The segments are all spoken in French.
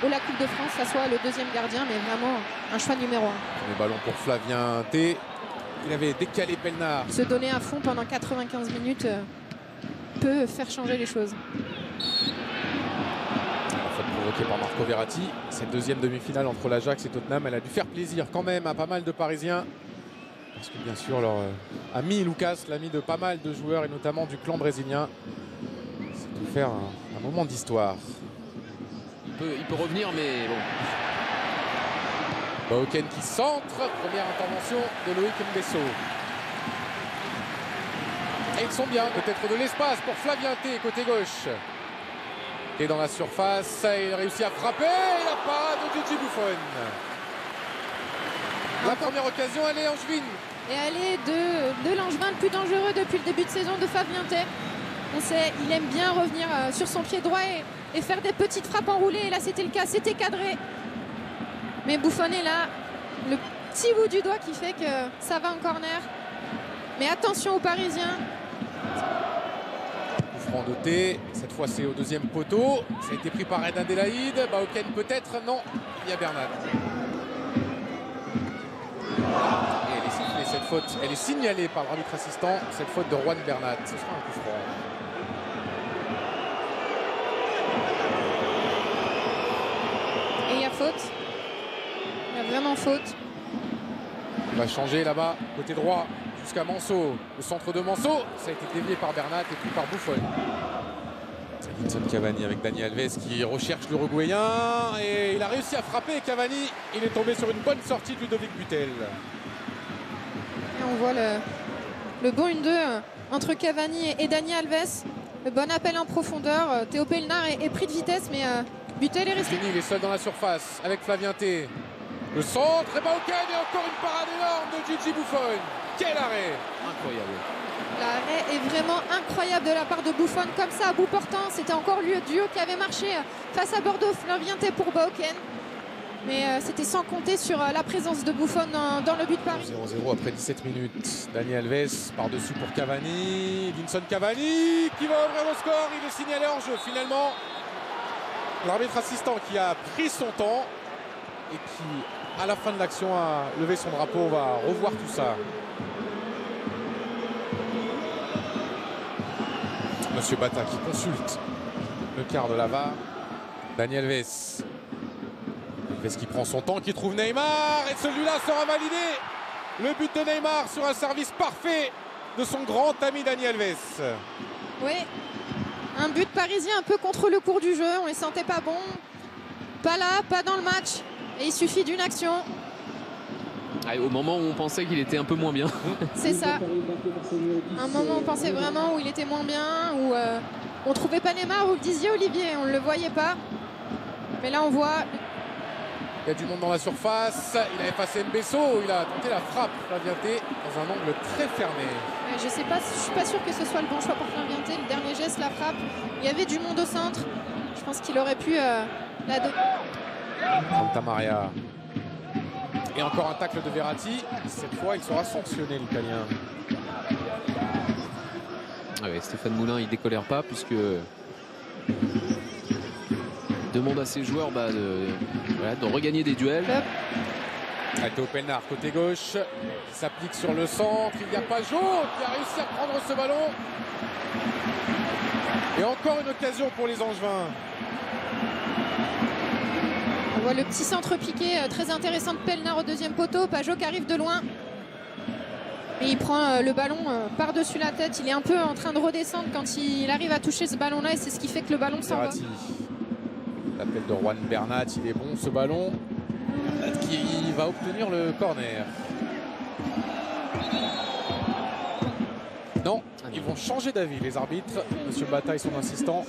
la Coupe de France, ça soit le deuxième gardien, mais vraiment un choix numéro 1. Le ballon pour Flavien T. Il avait décalé Pelnard. Se donner à fond pendant 95 minutes peut faire changer les choses. La faute provoquée par Marco Verratti. Cette deuxième demi-finale entre l'Ajax et Tottenham, elle a dû faire plaisir quand même à pas mal de Parisiens. Parce que bien sûr, leur ami Lucas, l'ami de pas mal de joueurs et notamment du clan brésilien, c'est tout faire un moment d'histoire. Il peut revenir, mais bon. Bauken qui centre. Première intervention de Loïc Mbesso. Et ils sont bien. Peut-être de l'espace pour Flavien T, côté gauche. Et dans la surface, il réussit à frapper. Et la parade de Gigi Buffon. La première occasion, elle est angevine. Et elle est de l'Angevin le plus dangereux depuis le début de saison de Fabien T. On sait, il aime bien revenir sur son pied droit et faire des petites frappes enroulées. Et là, c'était le cas, c'était cadré. Mais Buffon est là, le petit bout du doigt qui fait que ça va en corner. Mais attention aux Parisiens. Coup franc de T. Cette fois, c'est au deuxième poteau. Ça a été pris par Ed Adelaide. Bauken peut-être. Non, il y a Bernat. Et elle est sifflée, cette faute. Elle est signalée par l'arbitre assistant. Cette faute de Juan Bernat. Ce sera un coup franc. Et il y a faute. Il y a vraiment faute. Il va changer là-bas, côté droit, jusqu'à Manso. Le centre de Manso, ça a été dévié par Bernat et puis par Buffon. C'est Edinson Cavani avec Dani Alves qui recherche l'Uruguayen. Et il a réussi à frapper Cavani. Il est tombé sur une bonne sortie de Ludovic Butel. Et on voit le bon 1-2 entre Cavani et Dani Alves. Le bon appel en profondeur. Théo Pelnard est pris de vitesse, mais Butel est resté. Fini, il est seul dans la surface avec Flavien T. Le centre, et Bauken et encore une parade énorme de Gigi Buffon. Quel arrêt! Incroyable. L'arrêt est vraiment incroyable de la part de Buffon. Comme ça, à bout portant, c'était encore le duo qui avait marché face à Bordeaux. Flavien T pour Bauken. Mais c'était sans compter sur la présence de Buffon dans le but de Paris. 0-0 après 17 minutes. Dani Alves par-dessus pour Cavani. Edinson Cavani qui va ouvrir le score. Il est signalé en jeu finalement. L'arbitre assistant qui a pris son temps et qui, à la fin de l'action, a levé son drapeau. On va revoir tout ça. Monsieur Bata qui consulte le quart de la VAR. Dani Alves. Alves qui prend son temps, qui trouve Neymar. Et celui-là sera validé. Le but de Neymar sur un service parfait de son grand ami Dani Alves. Oui, un but parisien un peu contre le cours du jeu. On les sentait pas bons. Pas là, pas dans le match. Et il suffit d'une action. Ah, au moment où on pensait qu'il était un peu moins bien. C'est ça. Un moment où on pensait vraiment où il était moins bien, où on trouvait pas Neymar, vous le disiez Olivier, on ne le voyait pas. Mais là on voit. Il y a du monde dans la surface. Il a effacé Mbesso. Il a tenté la frappe. Flavien T dans un angle très fermé. Je sais pas, je suis pas sûr que ce soit le bon choix pour Flavien T. Le dernier geste, la frappe. Il y avait du monde au centre. Je pense qu'il aurait pu la donner. Santa Maria. Et encore un tacle de Verratti. Cette fois, il sera sanctionné, l'Italien. Ah ouais, Stéphane Moulin, il décolère pas puisque il demande à ses joueurs de regagner des duels. Théo Pelnard, côté gauche, qui s'applique sur le centre. Il n'y a pas Jo qui a réussi à prendre ce ballon. Et encore une occasion pour les Angevins. On voit le petit centre piqué très intéressant de Pelnard au deuxième poteau. Pajot qui arrive de loin. Et il prend le ballon par-dessus la tête. Il est un peu en train de redescendre quand il arrive à toucher ce ballon-là. Et c'est ce qui fait que le ballon s'en va. L'appel de Juan Bernat, il est bon ce ballon. Qui va obtenir le corner. Non, ils vont changer d'avis les arbitres. Monsieur Bata et son assistant.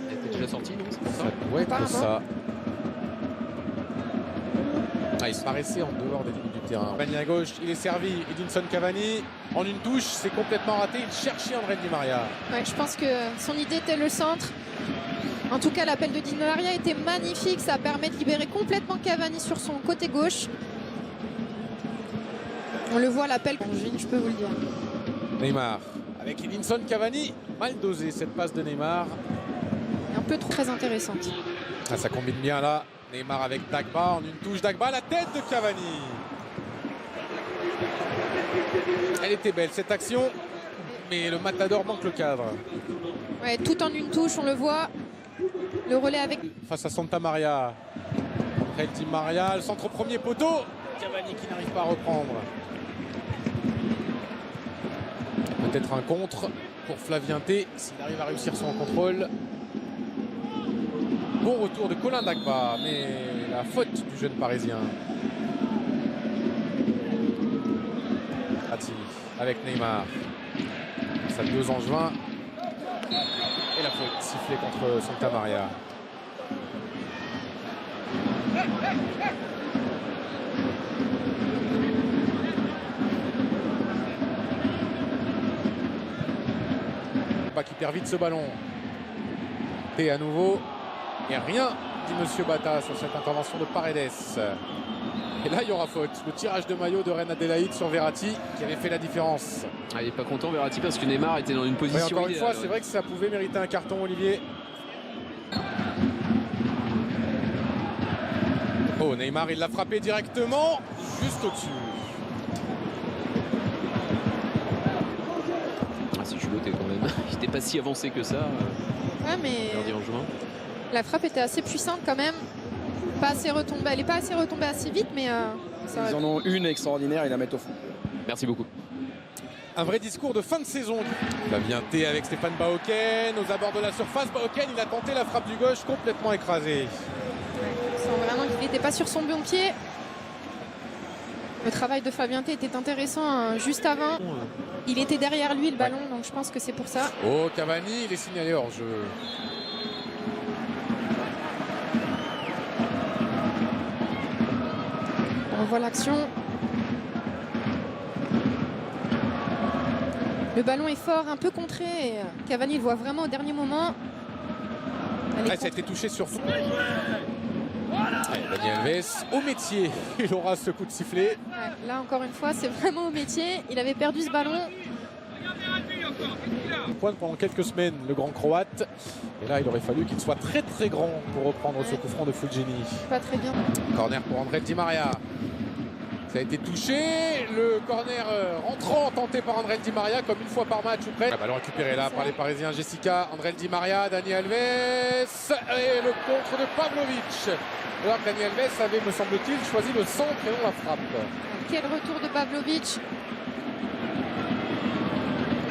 Elle était déjà sortie, non? Ça doit être ça. Ah, il se paraissait en dehors des limites du terrain. Cavani à gauche, il est servi. Edinson Cavani en une touche, c'est complètement raté. Il cherchait André Di Maria. Ouais, je pense que son idée était le centre. En tout cas, l'appel de Di Maria était magnifique. Ça permet de libérer complètement Cavani sur son côté gauche. On le voit, l'appel angevin, je peux vous le dire. Neymar avec Edinson Cavani. Mal dosé cette passe de Neymar. Un peu trop très intéressante. Ah, ça combine bien là. Neymar avec Dagba en une touche. Dagba, la tête de Cavani. Elle était belle cette action, mais le Matador manque le cadre. Ouais, tout en une touche, on le voit. Le relais avec... Face à Santa Maria. André Di Maria, le centre au premier poteau. Cavani qui n'arrive pas à reprendre. Peut-être un contre pour Flavien T, s'il arrive à réussir son contrôle. Bon retour de Colin Dagba, mais la faute du jeune parisien. Verratti avec Neymar. Ça 2 Angevin. Et la faute sifflée contre Santa Maria. Qui perd vite ce ballon. Et à nouveau. Et rien, dit Monsieur Bata sur cette intervention de Paredes. Et là, il y aura faute. Le tirage de maillot de Reine Adélaïde sur Verratti qui avait fait la différence. Ah, il n'est pas content Verratti parce que Neymar était dans une position. Oui, encore une fois, idéale, c'est vrai que ça pouvait mériter un carton, Olivier. Oh, Neymar, il l'a frappé directement, juste au-dessus. Ah, c'est culotté quand même. Il n'était pas si avancé que ça. Ouais, mais Gardien Angevin. la frappe était assez puissante quand même. Pas assez retombée. Elle n'est pas assez retombée assez vite, mais ça Ils en ont une extraordinaire, ils la mettent au fond. Merci beaucoup. Un vrai discours de fin de saison. Flavien T avec Stéphane Baoken aux abords de la surface. Baoken, il a tenté la frappe du gauche, complètement écrasée. On sent vraiment qu'il n'était pas sur son bon pied. Le travail de Flavien T était intéressant hein, juste avant. Il était derrière lui le ballon, donc je pense que c'est pour ça. Oh, Cavani, il est signalé hors jeu. On voit l'action. Le ballon est fort, un peu contré. Et Cavani le voit vraiment au dernier moment. Ça a été touché sur... Allez, Dani Alves au métier. Il aura ce coup de sifflet. Ouais, là encore une fois, c'est vraiment au métier. Il avait perdu ce ballon. Il pointe pendant quelques semaines le grand croate. Et là, il aurait fallu qu'il soit très très grand pour reprendre ce coup franc de Fulgini. Pas très bien. Corner pour André Di Maria. Ça a été touché. Le corner rentrant tenté par André Di Maria comme une fois par match ou près. Le ballon récupéré là par les Parisiens. Jessica, André Di Maria, Dani Alves. Et le contre de Pavlovic. Alors que Dani Alves avait, me semble-t-il, choisi le centre et non la frappe. Quel retour de Pavlovic.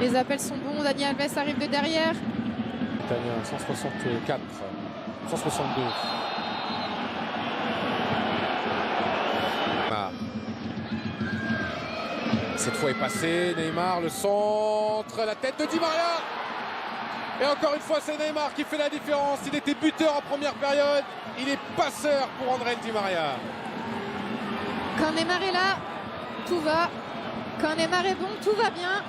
Les appels sont bons. Dani Alves arrive de derrière. Italien, 164, 162. Neymar. Cette fois est passé. Neymar, le centre, la tête de Di Maria. Et encore une fois, c'est Neymar qui fait la différence. Il était buteur en première période. Il est passeur pour André Di Maria. Quand Neymar est là, tout va. Quand Neymar est bon, tout va bien.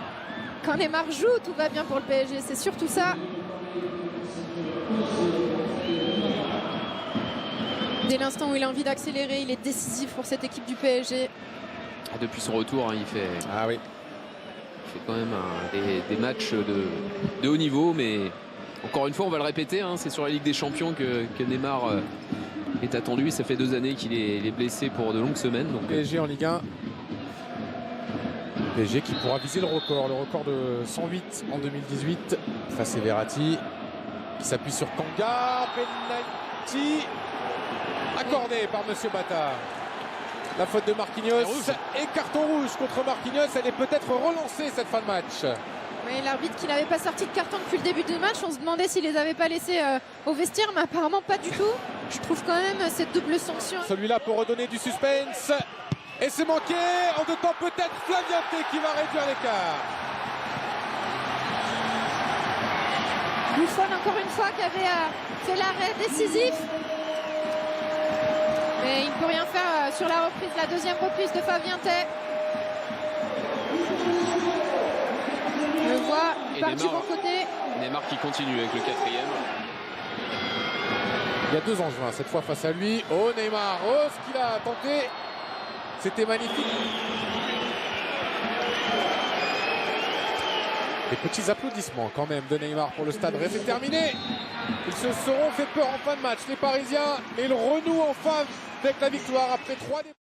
Quand Neymar joue, tout va bien pour le PSG. C'est surtout ça. Dès l'instant où il a envie d'accélérer, il est décisif pour cette équipe du PSG. Depuis son retour, hein, il fait quand même des matchs de haut niveau, mais encore une fois, on va le répéter, hein, c'est sur la Ligue des Champions que Neymar est attendu. Ça fait 2 années qu'il est blessé pour de longues semaines. Donc, PSG en Ligue 1. PSG qui pourra viser le record de 108 en 2018. Ça, c'est Verratti qui s'appuie sur Kanga. Penalty accordé par Monsieur Bata. La faute de Marquinhos et carton rouge contre Marquinhos. Elle est peut-être relancée cette fin de match. Oui, l'arbitre qui n'avait pas sorti de carton depuis le début du match, on se demandait s'il les avait pas laissés au vestiaire, mais apparemment pas du tout. Je trouve quand même cette double sanction. Celui-là pour redonner du suspense. Et c'est manqué. En 2 temps, peut-être Flavien T qui va réduire l'écart. Buffon encore une fois qui avait fait l'arrêt décisif. Mais il ne peut rien faire sur la reprise, la deuxième reprise de Flavien T. On le voit, il part du bon côté. Neymar qui continue avec le 4e. Il y a 2 Angevins cette fois face à lui. Oh Neymar, oh ce qu'il a tenté. C'était magnifique. Des petits applaudissements quand même de Neymar pour le Stade Rennais. C'est terminé. Ils se seront fait peur en fin de match, les Parisiens, mais ils renouent enfin avec la victoire après 3 défaites.